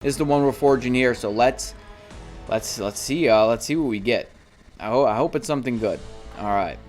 This is the one we're forging here, so let's see what we get. I hope it's something good. All right.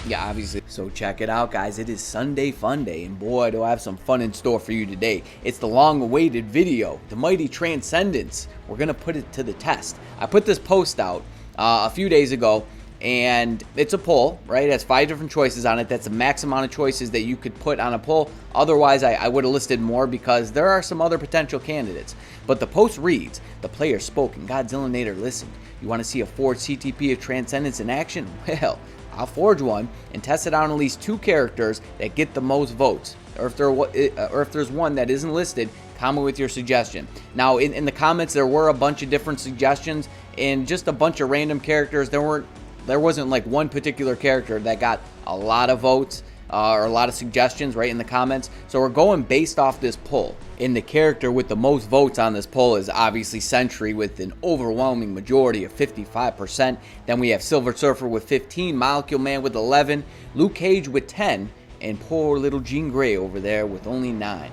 Yeah, obviously. So check it out, guys. It is Sunday Fun Day, and boy, do I have some fun in store for you today. It's the long-awaited video, the mighty Transcendence. We're gonna put it to the test. I put this post out a few days ago, and it's a poll, right? It has 5 different choices on it. That's the max amount of choices that you could put on a poll. Otherwise, I would have listed more because there are some other potential candidates. But the post reads, the players spoke and Godzillanator listened. You want to see a forged CTP of Transcendence in action? Well, I'll forge one and test it on at least 2 characters that get the most votes. Or if there's one that isn't listed, comment with your suggestion. Now, in the comments, there were a bunch of different suggestions and just a bunch of random characters. There wasn't like one particular character that got a lot of votes or a lot of suggestions right in the comments. So we're going based off this poll. And the character with the most votes on this poll is obviously Sentry with an overwhelming majority of 55%. Then we have Silver Surfer with 15, Molecule Man with 11, Luke Cage with 10, and poor little Jean Grey over there with only 9.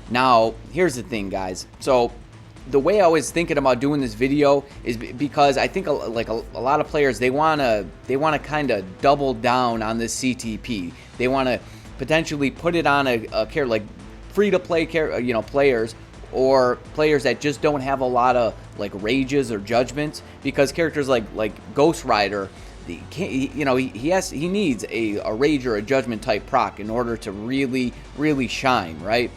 Now, here's the thing, guys. So the way I was thinking about doing this video is because I think a lot of players, they wanna kind of double down on this CTP. They want to potentially put it on a character like free-to-play players, or players that just don't have a lot of like rages or judgments, because characters like Ghost Rider, he needs a rage or a judgment type proc in order to really shine, right?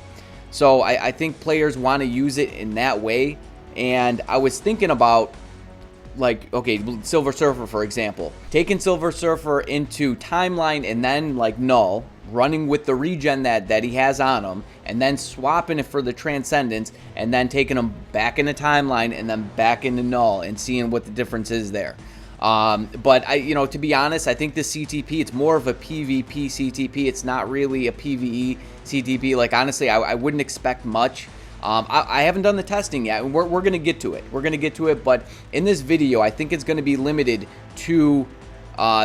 So I think players want to use it in that way. And I was thinking about, like, okay, Silver Surfer, for example. Taking Silver Surfer into Timeline and then, like, Null, running with the regen that he has on him, and then swapping it for the Transcendence, and then taking him back into Timeline and then back into Null and seeing what the difference is there. But to be honest, I think the CTP, it's more of a PvP CTP. It's not really a PvE CTP. Like, honestly, I wouldn't expect much. I haven't done the testing yet, and we're going to get to it. We're going to get to it, but in this video, I think it's going to be limited to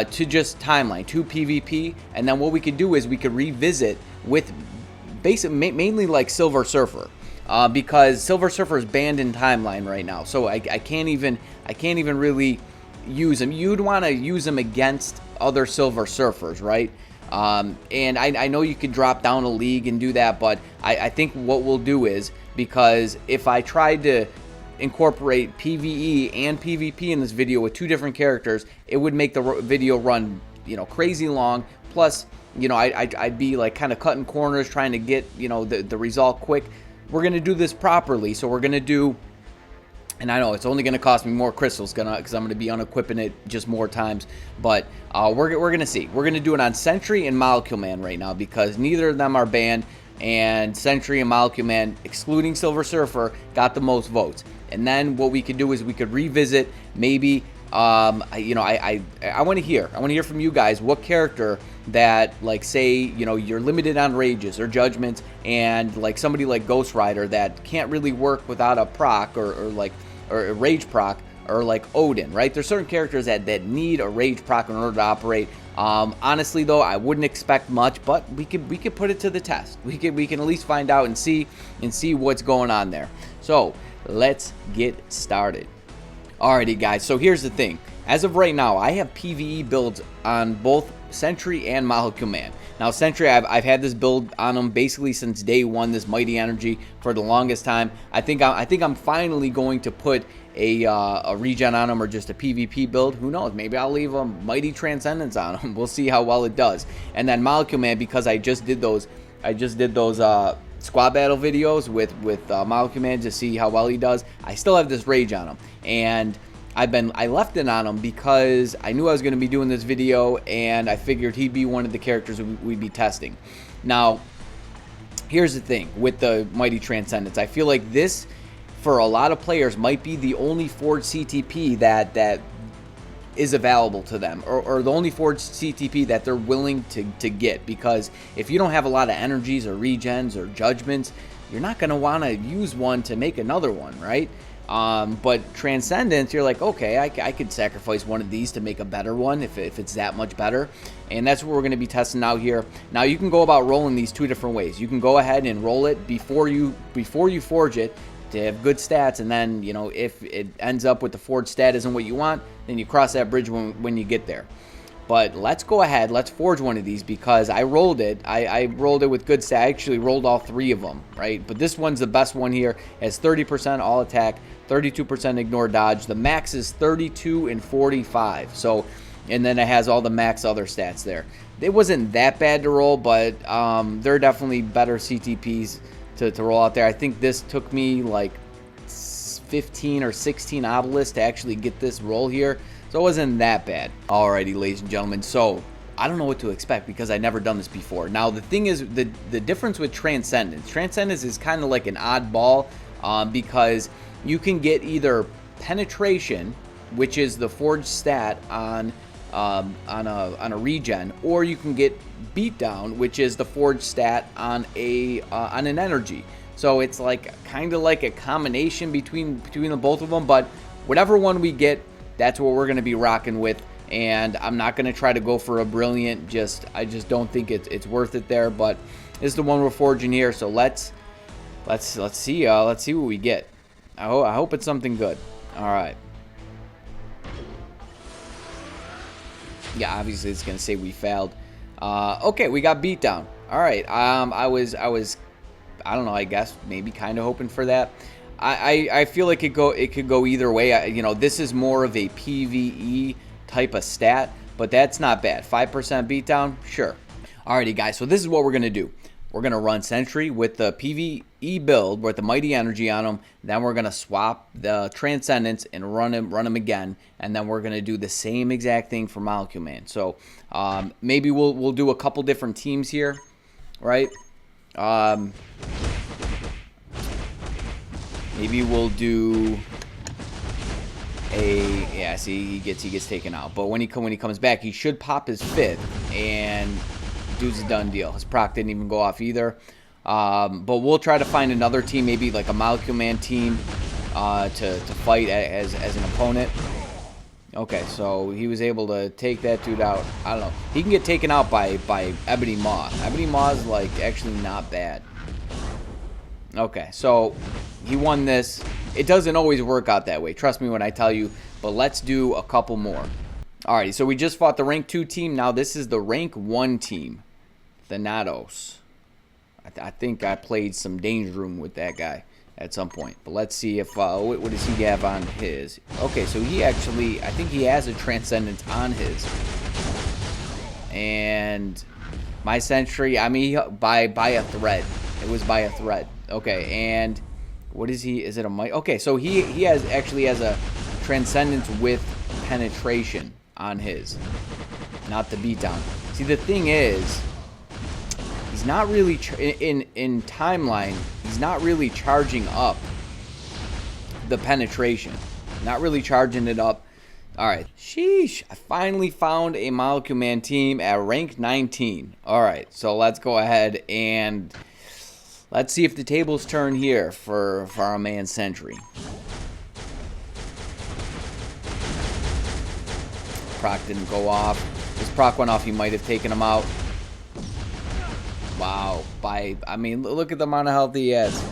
just Timeline, to PvP, and then what we could do is we could revisit with mainly like Silver Surfer. Because Silver Surfer is banned in Timeline right now, so I can't even really use him. You'd want to use him against other Silver Surfers, right? And I know you could drop down a league and do that, but I think what we'll do is, because if I tried to incorporate PvE and PvP in this video with 2 different characters, it would make the video run, crazy long. Plus, I'd be like kind of cutting corners trying to get, the result quick. We're going to do this properly, so we're going to do, and I know it's only going to cost me more crystals because I'm going to be unequipping it just more times. But we're going to see. We're going to do it on Sentry and Molecule Man right now, because neither of them are banned. And Sentry and Molecule Man, excluding Silver Surfer, got the most votes. And then what we could do is we could revisit maybe, I want to hear. I want to hear from you guys what character that, like, say, you're limited on rages or judgments, and like somebody like Ghost Rider that can't really work without a proc or a rage proc, or like Odin, right? There's certain characters that need a rage proc in order to operate. Honestly, though, I wouldn't expect much, but we could put it to the test. We can at least find out and see what's going on there. So let's get started. Alrighty, guys. So here's the thing. As of right now, I have PvE builds on both Sentry and Molecule Man. Now, Sentry, I've had this build on him basically since day one, this Mighty Energy, for the longest time. I think I'm finally going to put a regen on him, or just a PvP build. Who knows? Maybe I'll leave a Mighty Transcendence on him. We'll see how well it does. And then Molecule Man, because I just did those squad battle videos with Molecule Man to see how well he does. I still have this rage on him, and I left it on him because I knew I was going to be doing this video, and I figured he'd be one of the characters we'd be testing. Now, here's the thing with the Mighty Transcendence. I feel like this, for a lot of players, might be the only forged CTP that is available to them, or the only forged CTP that they're willing to get, because if you don't have a lot of energies or regens or judgments, you're not going to want to use one to make another one, right? But Transcendence, you're like, okay, I could sacrifice one of these to make a better one if it's that much better. And that's what we're going to be testing out here. Now, you can go about rolling these two different ways. You can go ahead and roll it before you forge it to have good stats, and then, you know, if it ends up with the forged stat isn't what you want, then you cross that bridge when you get there. But let's go ahead, let's forge one of these, because I rolled it. I rolled it with good stat. I actually rolled all three of them, right? But this one's the best one here. It has 30% all attack, 32% ignore dodge. The max is 32 and 45. So, and then it has all the max other stats there. It wasn't that bad to roll, but there are definitely better CTPs to roll out there. I think this took me like 15 or 16 obelisks to actually get this roll here. So it wasn't that bad. Alrighty, ladies and gentlemen. So I don't know what to expect because I've never done this before. Now, the thing is, the difference with Transcendence. Transcendence is kind of like an oddball because you can get either Penetration, which is the forged stat on a regen, or you can get Beatdown, which is the forged stat on an energy. So it's like kind of like a combination between the both of them. But whatever one we get, that's what we're going to be rocking with. And I'm not going to try to go for a brilliant. I just don't think it's worth it there. But this is the one we're forging here. So let's see what we get. I hope it's something good. All right. Yeah, obviously it's going to say we failed. Okay, we got Beatdown. All right. I was I don't know, I guess maybe kind of hoping for that. I feel like it could go either way. You know, this is more of a PvE type of stat, but that's not bad. 5% beatdown, sure. Alrighty, guys, so this is what we're gonna do. We're gonna run Sentry with the PvE build with the Mighty Energy on him. Then we're gonna swap the Transcendence and run him again, and then we're gonna do the same exact thing for Molecule Man. So maybe we'll do a couple different teams here, right? Maybe we'll do yeah, see, he gets taken out. But when he comes back, he should pop his 5th, and dude's a done deal. His proc didn't even go off either. But we'll try to find another team, maybe like a Molecule Man team, to fight as an opponent. Okay, so he was able to take that dude out. I don't know. He can get taken out by Ebony Maw. Ebony Maw is like actually not bad. Okay, so he won this. It doesn't always work out that way. Trust me when I tell you. But let's do a couple more. Alrighty, so we just fought the rank 2 team. Now this is the rank 1 team. Thanatos. I think I played some Danger Room with that guy at some point. But let's see if what does he have on his? Okay, so he actually, I think he has a Transcendence on his. And my Sentry, I mean, by a thread. It was by a thread. Okay, and what is he? Is it a mic? Okay, so he actually has a Transcendence with Penetration on his, not the beatdown. See, the thing is, he's not really in timeline. He's not really charging up the Penetration. Not really charging it up. All right, sheesh! I finally found a Molecule Man team at rank 19. All right, so let's go ahead and let's see if the tables turn here for our man Sentry. Proc didn't go off. If his proc went off, he might have taken him out. Wow. I mean, look at the amount of health he has.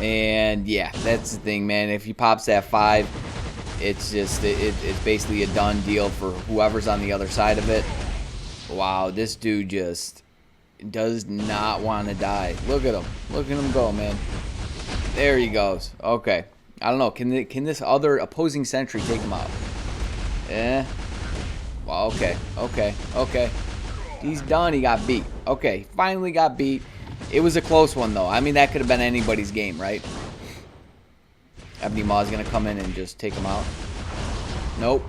And yeah, that's the thing, man. If he pops that 5, it's just it's basically a done deal for whoever's on the other side of it. Wow, this dude just does not want to die. Look at him. Look at him go, man. There he goes. Okay. I don't know. Can this other opposing Sentry take him out? Eh. Well, okay. Okay. He's done. He got beat. Okay. Finally got beat. It was a close one, though. I mean, that could have been anybody's game, right? Ebony Maw's going to come in and just take him out. Nope.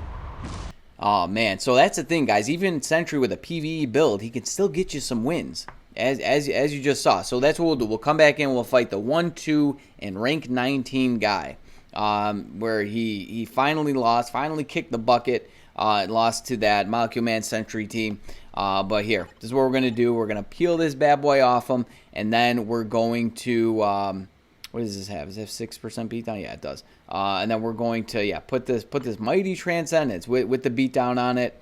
Oh, man. So that's the thing, guys. Even Sentry with a PvE build, he can still get you some wins, as you just saw. So that's what we'll do. We'll come back in. We'll fight the 1-2 and rank 19 guy, where he finally lost, finally kicked the bucket, lost to that Molecule Man Sentry team. But here, this is what we're going to do. We're going to peel this bad boy off him, and then we're going to What does this have? Does it have 6% beatdown? Yeah, it does. And then we're going to put this mighty transcendence with the beatdown on it.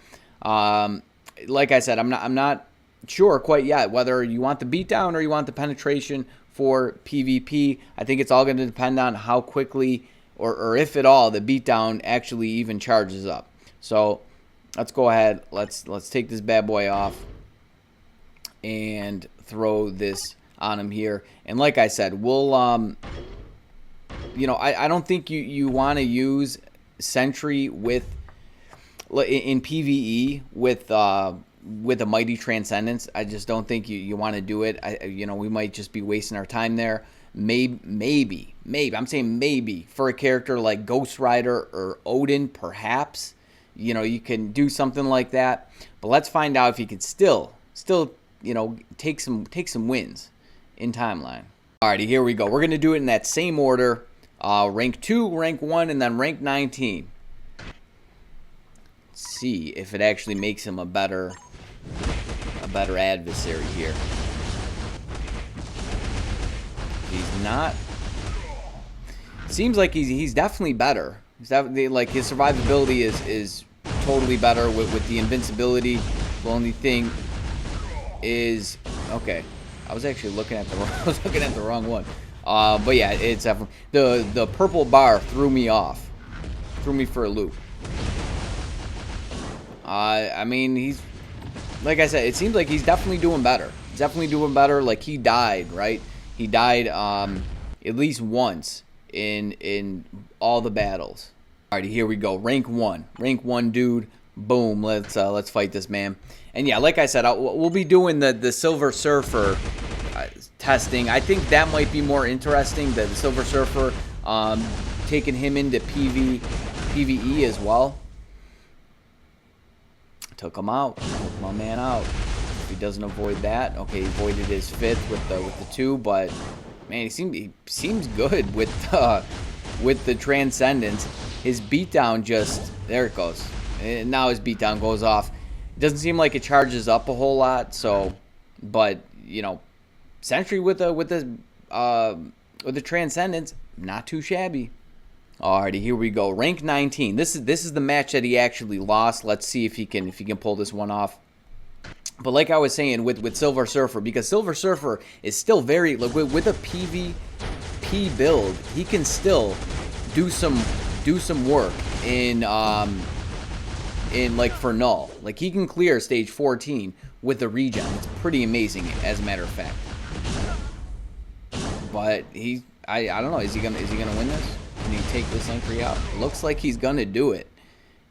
Like I said, I'm not sure quite yet whether you want the beatdown or you want the penetration for PvP. I think it's all going to depend on how quickly or if at all the beatdown actually even charges up. So let's go ahead. Let's take this bad boy off and throw this on him here. And like I said, we'll you know, I don't think you want to use Sentry with in PvE with a mighty transcendence. I just don't think you want to do it. You know, we might just be wasting our time there. Maybe I'm saying maybe for a character like Ghost Rider or Odin, perhaps, you know, you can do something like that. But let's find out if you can still you know, take some wins in timeline. Alrighty, here we go. We're gonna do it in that same order: rank 2, rank 1, and then rank 19. Let's see if it actually makes him a better adversary here. He's not. Seems like he's definitely better. He's definitely, like, his survivability is totally better with the invincibility. The only thing is, okay, I was actually looking at the wrong one. But yeah, it's definitely the purple bar threw me off, threw me for a loop. I mean, he's, like I said, it seems like he's definitely doing better. He's definitely doing better. Like, he died, right? He died at least once in all the battles. Alrighty, here we go. Rank 1, dude. Boom. Let's fight this man. And yeah, like I said, we'll be doing the Silver Surfer testing. I think that might be more interesting. The Silver Surfer, taking him into PvE as well. Took him out. Took my man out. If he doesn't avoid that, okay, he avoided his 5th with the 2, but man, he seems good with the Transcendence. His beatdown just, there it goes. And now his beatdown goes off. It doesn't seem like it charges up a whole lot, so, but you know, Sentry with the Transcendence, not too shabby. Alrighty, here we go. Rank 19. This is the match that he actually lost. Let's see if he can pull this one off. But like I was saying with Silver Surfer, because Silver Surfer is still very, like, with a PvP build, he can still do some work in like for null. Like, he can clear stage 14 with the regen. It's pretty amazing, as a matter of fact. But I don't know. Is he gonna win this? Can he take this Sentry out? It looks like he's gonna do it,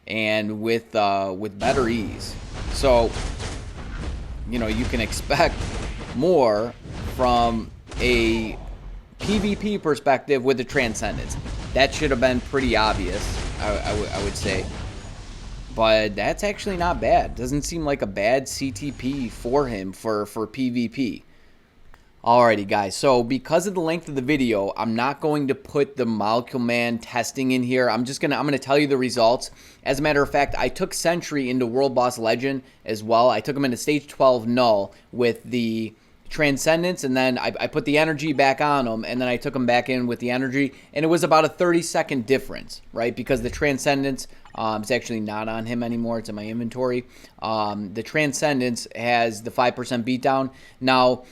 and with better ease. So, you know, you can expect more from a PvP perspective with the Transcendence. That should have been pretty obvious, I would say. But that's actually not bad. Doesn't seem like a bad CTP for him for PvP. Alrighty, guys, so because of the length of the video, I'm not going to put the Molecule Man testing in here. I'm gonna tell you the results. As a matter of fact, I took Sentry into World Boss Legend as well. I took him into Stage 12 Null with the Transcendence, and then I put the energy back on him, and then I took him back in with the energy, and it was about a 30-second difference, right? Because the Transcendence is actually not on him anymore. It's in my inventory. The Transcendence has the 5% beatdown. Now,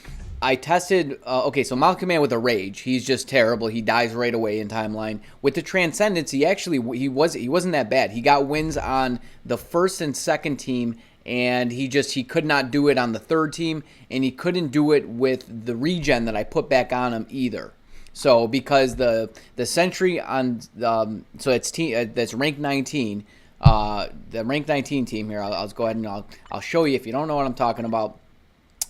I tested, okay, so Molecule Man with a Rage, he's just terrible. He dies right away in timeline. With the Transcendence, he wasn't that bad. He got wins on the 1st and 2nd team, and he could not do it on the 3rd team, and he couldn't do it with the regen that I put back on him either. So because the Sentry on so that's rank 19, the rank 19 team here. I'll just go ahead and I'll show you if you don't know what I'm talking about.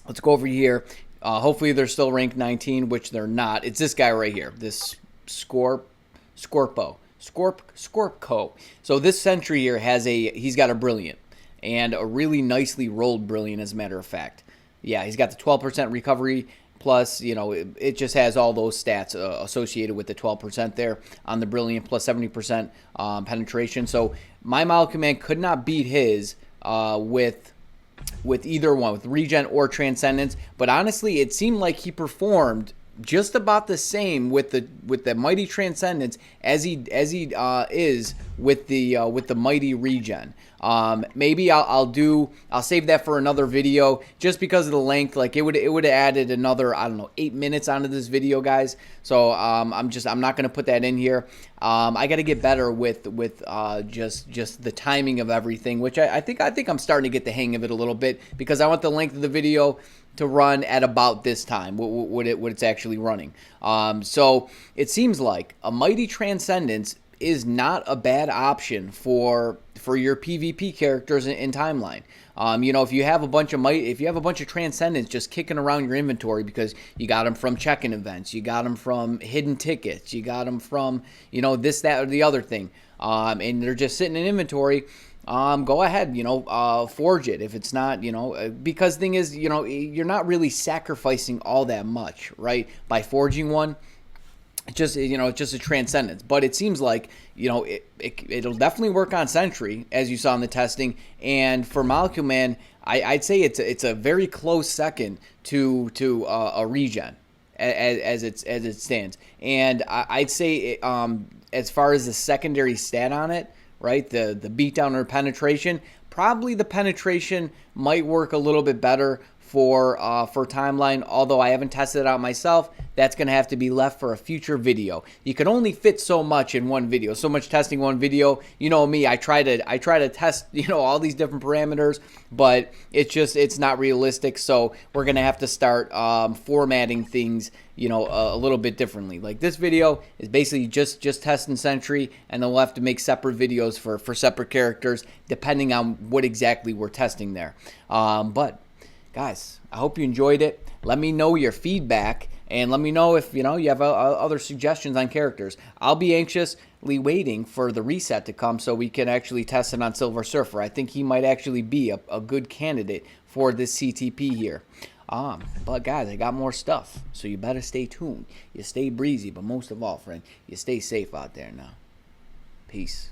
Let's go over here. Hopefully they're still rank 19, which they're not. It's this guy right here, this Scorpco. So this Sentry here he's got a Brilliant, and a really nicely rolled Brilliant, as a matter of fact. Yeah, he's got the 12% recovery, plus, you know, it just has all those stats associated with the 12% there on the Brilliant, plus 70% penetration. So my Molecule Man could not beat his with either one, with regen or Transcendence. But honestly, it seemed like he performed just about the same with the Mighty Transcendence as he is with the Mighty Regen. Maybe I'll save that for another video just because of the length. Like it would have added another, I don't know, 8 minutes onto this video, guys. So I'm not gonna put that in here. I got to get better with just the timing of everything, which I think I'm starting to get the hang of it a little bit, because I want the length of the video to run at about this time, what it's actually running. So it seems like a Mighty Transcendence is not a bad option for your PvP characters in timeline. You know, if you have a bunch of Transcendence just kicking around your inventory because you got them from check-in events, you got them from hidden tickets, you got them from, you know, this, that, or the other thing, and they're just sitting in inventory, go ahead, you know, forge it if it's not, you know, because the thing is, you know, you're not really sacrificing all that much, right, by forging one. Just, you know, it's just a Transcendence. But it seems like, you know, it'll definitely work on Sentry, as you saw in the testing, and for Molecule Man, I'd say it's a very close second to a Regen as it stands. And I'd say as far as the secondary stat on it, right, the beatdown or penetration, probably the penetration might work a little bit better for timeline, although I haven't tested it out myself. That's going to have to be left for a future video. You can only fit so much in one video, so much testing one video. You know me, I try to test, you know, all these different parameters, but it's not realistic. So we're going to have to start formatting things, you know, a little bit differently. Like this video is basically just testing Sentry, and then we'll have to make separate videos for separate characters depending on what exactly we're testing there. But guys, I hope you enjoyed it. Let me know your feedback, and let me know if, you know, you have other suggestions on characters. I'll be anxiously waiting for the reset to come so we can actually test it on Silver Surfer. I think he might actually be a good candidate for this CTP here. But guys, I got more stuff, so you better stay tuned. You stay breezy, but most of all, friend, you stay safe out there now. Peace.